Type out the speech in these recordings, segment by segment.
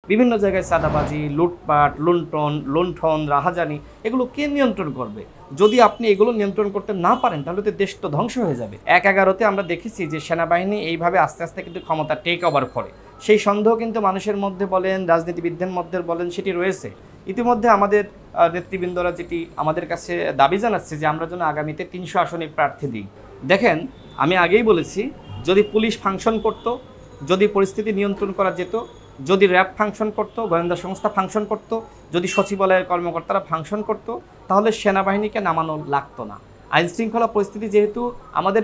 বিভিন্ন জায়গায় চাঁদাবাজি, লুটপাট, লুণ্ঠন, রাহাজানি এগুলো কে নিয়ন্ত্রণ করবে? যদি আপনি এগুলো নিয়ন্ত্রণ করতে না পারেন তাহলে তো দেশ তো ধ্বংস হয়ে যাবে। ১/১১-তে আমরা দেখেছি যে সেনাবাহিনী এইভাবে আস্তে আস্তে কিন্তু ক্ষমতা টেক ওভার করে। সেই সন্দেহ কিন্তু মানুষের মধ্যে বলেন, রাজনীতিবিদদের মধ্যে বলেন, সেটি রয়েছে। ইতিমধ্যে আমাদের নেতৃবৃন্দরা যেটি আমাদের কাছে দাবি জানাচ্ছে যে আমরা যেন আগামীতে ৩০০ আসনে প্রার্থী দিই। দেখেন, আমি আগেই বলেছি, যদি পুলিশ ফাংশন করত, যদি পরিস্থিতি নিয়ন্ত্রণ করা যেত, যদি র্যাব ফাংশন করত, গোয়েন্দা সংস্থা ফাংশন করত, যদি সচিবালয়ের কর্মকর্তারা ফাংশন করত, তাহলে সেনাবাহিনীকে নামানো লাগতো না। আইনশৃঙ্খলা পরিস্থিতি যেহেতু আমাদের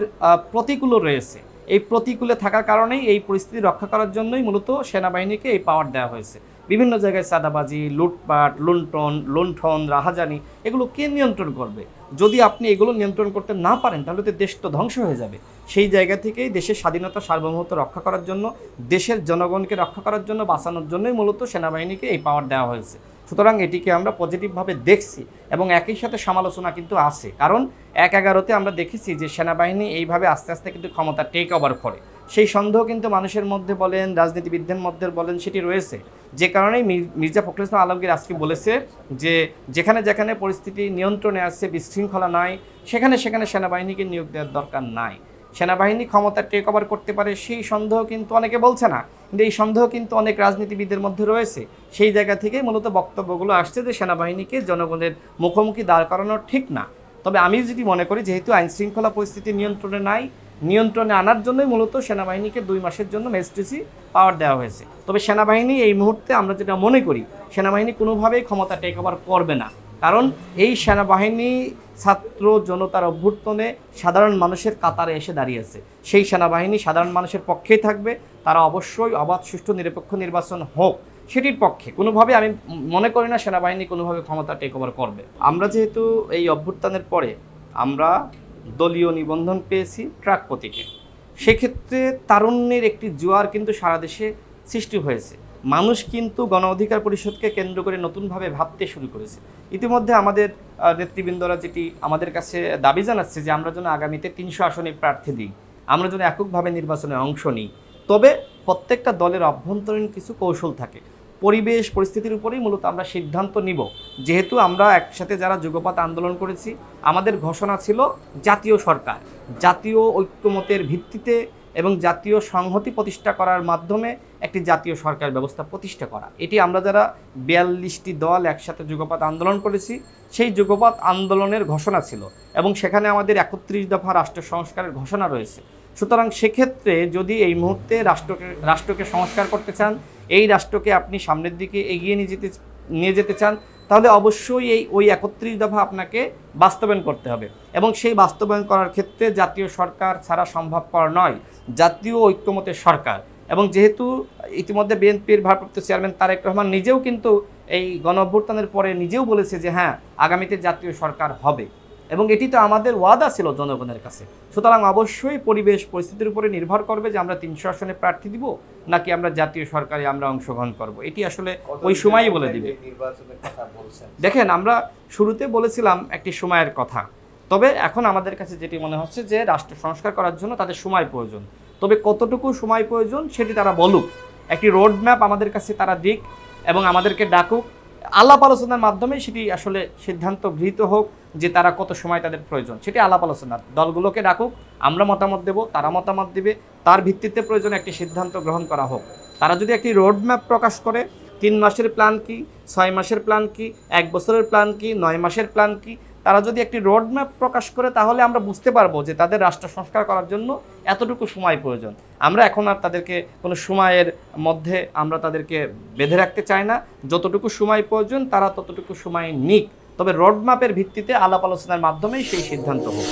প্রতিকূল রয়েছে, এই প্রতিকূলে থাকার কারণেই এই পরিস্থিতি রক্ষা করার জন্যই মূলত সেনাবাহিনীকে এই পাওয়ার দেওয়া হয়েছে। বিভিন্ন জায়গায় চাঁদাবাজি, লুটপাট, লুণ্ঠন, রাহাজানি এগুলো কে নিয়ন্ত্রণ করবে? যদি আপনি এগুলো নিয়ন্ত্রণ করতে না পারেন তাহলে তো দেশ তো ধ্বংস হয়ে যাবে। সেই জায়গা থেকেই দেশের স্বাধীনতা সার্বভৌমত্ব রক্ষা করার জন্য, দেশের জনগণকে রক্ষা করার জন্য, বাঁচানোর জন্যই মূলত সেনাবাহিনীকে এই পাওয়ার দেওয়া হয়েছে। সুতরাং এটিকে আমরা পজিটিভভাবে দেখছি এবং একই সাথে সমালোচনা কিন্তু আছে। কারণ ১/১১-তে আমরা দেখেছি যে সেনাবাহিনী এইভাবে আস্তে আস্তে কিন্তু ক্ষমতা টেক ওভার করে। সেই সন্দেহ কিন্তু মানুষের মধ্যে বলেন, রাজনীতিবিদদের মধ্যে বলেন, সেটি রয়েছে। যে কারণেই মির্জা ফখরুল ইসলাম আলমগীর আজকে বলেছে যে যেখানে যেখানে পরিস্থিতি নিয়ন্ত্রণে আসছে, বিশৃঙ্খলা নাই, সেখানে সেখানে সেনাবাহিনীকে নিয়োগ দেওয়ার দরকার নাই। সেনাবাহিনী ক্ষমতা টেক ওভার করতে পারে সেই সন্দেহ কিন্তু অনেকে বলছে না, কিন্তু এই সন্দেহ কিন্তু অনেক রাজনীতিবিদদের মধ্যে রয়েছে। সেই জায়গা থেকেই মূলত বক্তব্যগুলো আসছে যে সেনাবাহিনীকে জনগণের মুখোমুখি দাঁড় করানো ঠিক না। তবে আমি যদি মনে করি, যেহেতু আইনশৃঙ্খলা পরিস্থিতি নিয়ন্ত্রণে নাই, নিয়ন্ত্রণে আনার জন্যই মূলত সেনাবাহিনীকে 2 মাসের জন্য ম্যাজিস্ট্রেসি পাওয়ার দেওয়া হয়েছে। তবে সেনাবাহিনী এই মুহূর্তে আমরা যেটা মনে করি, সেনাবাহিনী কোনোভাবেই ক্ষমতা টেক ওভার করবে না। কারণ এই সেনাবাহিনী ছাত্র জনতার অভ্যুত্থানে সাধারণ মানুষের কাতারে এসে দাঁড়িয়েছে। সেই সেনাবাহিনী সাধারণ মানুষের পক্ষেই থাকবে। তারা অবশ্যই অবাধ, সুষ্ঠু, নিরপেক্ষ নির্বাচন হোক সেটির পক্ষে। কোনোভাবে আমি মনে করি না সেনাবাহিনী কোনোভাবে ক্ষমতা টেক ওভার করবে। আমরা যেহেতু এই অভ্যুত্থানের পরে আমরা দলীয় নিবন্ধন পেয়েছি ট্রাক প্রতীকে, সেক্ষেত্রে তারুণ্যের একটি জোয়ার কিন্তু সারা দেশে সৃষ্টি হয়েছে। মানুষ কিন্তু গণ অধিকার পরিষদকে কেন্দ্র করে নতুনভাবে ভাবতে শুরু করেছে। ইতিমধ্যে আমাদের নেতৃবৃন্দরা যেটি আমাদের কাছে দাবি জানাচ্ছে যে আমরা যেন আগামীতে ৩০০ আসনে প্রার্থী দিই, আমরা যেন এককভাবে নির্বাচনে অংশ নিই। তবে প্রত্যেকটা দলের অভ্যন্তরীণ কিছু কৌশল থাকে, পরিবেশ পরিস্থিতির উপরেই মূলত আমরা সিদ্ধান্ত নিব। যেহেতু আমরা একসাথে যারা যুগপৎ আন্দোলন করেছি, আমাদের ঘোষণা ছিল জাতীয় সরকার, জাতীয় ঐক্যমতের ভিত্তিতে এবং জাতীয় সংহতি প্রতিষ্ঠা করার মাধ্যমে একটি জাতীয় সরকার ব্যবস্থা প্রতিষ্ঠা করা। এটি আমরা যারা ৪২টি দল একসাথে যুগপৎ আন্দোলন করেছি, সেই যুগপৎ আন্দোলনের ঘোষণা ছিল এবং সেখানে আমাদের ৩১ দফা রাষ্ট্র সংস্কারের ঘোষণা রয়েছে। সুতরাং সেক্ষেত্রে যদি এই মুহূর্তে রাষ্ট্রকে সংস্কার করতে চান, এই রাষ্ট্রকে আপনি সামনের দিকে এগিয়ে নিয়ে যেতে চান, তাহলে অবশ্যই ওই ৩১ দফা আপনাকে বাস্তবায়ন করতে হবে এবং সেই বাস্তবায়ন করার ক্ষেত্রে জাতীয় সরকার ছাড়া সম্ভবপর নয়, জাতীয় ঐক্যমতের সরকার। এবং যেহেতু ইতিমধ্যে বিএনপির ভারপ্রাপ্ত চেয়ারম্যান তারেক রহমান নিজেও কিন্তু এই গণ অভ্যুত্থানের পরে নিজেও বলেছে যে হ্যাঁ, আগামীতে জাতীয় সরকার হবে এবং এটি তো আমাদের ওয়াদা ছিল জনগণের কাছে। সুতরাং অবশ্যই পরিবেশ পরিস্থিতির উপরে নির্ভর করবে যে আমরা ৩০০ আসনে প্রার্থী দিব নাকি আমরা জাতীয় সরকারে আমরা অংশগ্রহণ করব। এটি আসলে ওই সময়ই বলে দিবে। দেখেন, আমরা শুরুতে বলেছিলাম একটি সময়ের কথা, তবে এখন আমাদের কাছে যেটি মনে হচ্ছে যে রাষ্ট্র সংস্কার করার জন্য তাদের সময় প্রয়োজন। তবে কতটুকু সময় প্রয়োজন সেটি তারা বলুক, একটি রোড ম্যাপ আমাদের কাছে তারা দিক এবং আমাদেরকে ডাকুক। আলাপ আলোচনার মাধ্যমে সেটি আসলে সিদ্ধান্ত গৃহীত হোক যে তারা কত সময় তাদের প্রয়োজন, সেটি আলাপ আলোচনার। দলগুলোকে ডাকুক, আমরা মতামত দেব, তারা মতামত দিবে, তার ভিত্তিতে প্রয়োজন একটি সিদ্ধান্ত গ্রহণ করা হোক। তারা যদি একটি রোড ম্যাপ প্রকাশ করে, 3 মাসের প্ল্যান কি, 6 মাসের প্ল্যান কি, 1 বছরের প্ল্যান কি, 9 মাসের প্ল্যান কি, তারা যদি একটি রোড ম্যাপ প্রকাশ করে তাহলে আমরা বুঝতে পারবো যে তাদের রাষ্ট্র সংস্কার করার জন্য এতটুকু সময় প্রয়োজন। আমরা এখন আর তাদেরকে কোনো সময়ের মধ্যে আমরা তাদেরকে বেঁধে রাখতে চাই না। যতটুকু সময় প্রয়োজন তারা ততটুকু সময় নিক, তবে রোড ম্যাপের ভিত্তিতে আলাপ আলোচনার মাধ্যমেই সেই সিদ্ধান্ত হোক।